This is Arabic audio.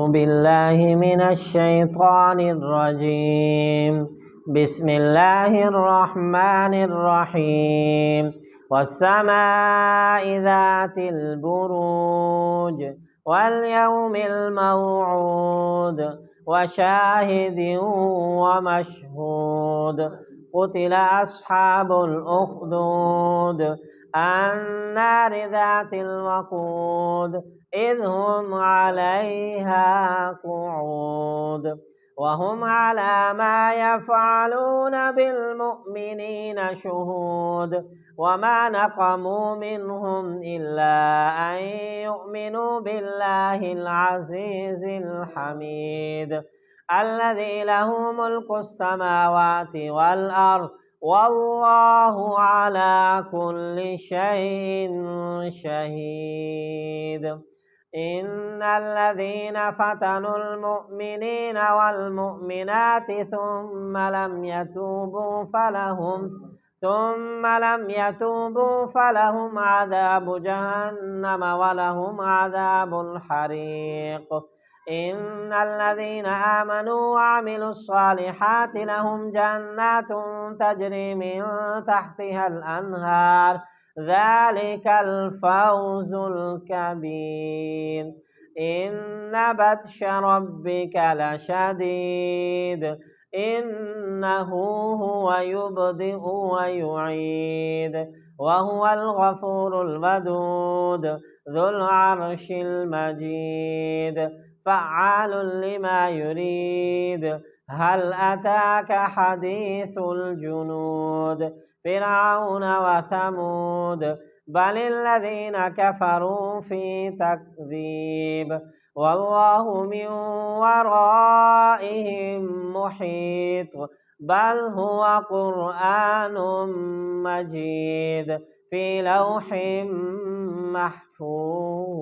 بالله من الشيطان الرجيم. بسم الله الرحمن الرحيم. والسماء ذات البروج واليوم الموعود وشاهد ومشهود. قتل أصحاب الأخدود النار ذات الوقود إذ هم عليها قعود وهم على ما يفعلون بالمؤمنين شهود. وما نقموا منهم إلا أن يؤمنوا بالله العزيز الحميد الذي له ملك السماوات والأرض والله على كل شيء شهيد. إن الذين فتنوا المؤمنين والمؤمنات ثم لم يتوبوا فلهم عذاب جهنم ولهم عذاب الحريق. إن الذين آمنوا وعملوا الصالحات لهم جنات تجري من تحتها الأنهار ذلك الفوز الكبير. إن بطش ربك لشديد إنه هو يبدئ ويعيد وهو الغفور الودود ذو العرش المجيد فعال لما يريد. هل أتاك حديث الجنود فرعون وثمود بل الذين كفروا في تكذيب والله من ورائهم محيط بل هو قرآن مجيد في لوح محفوظ.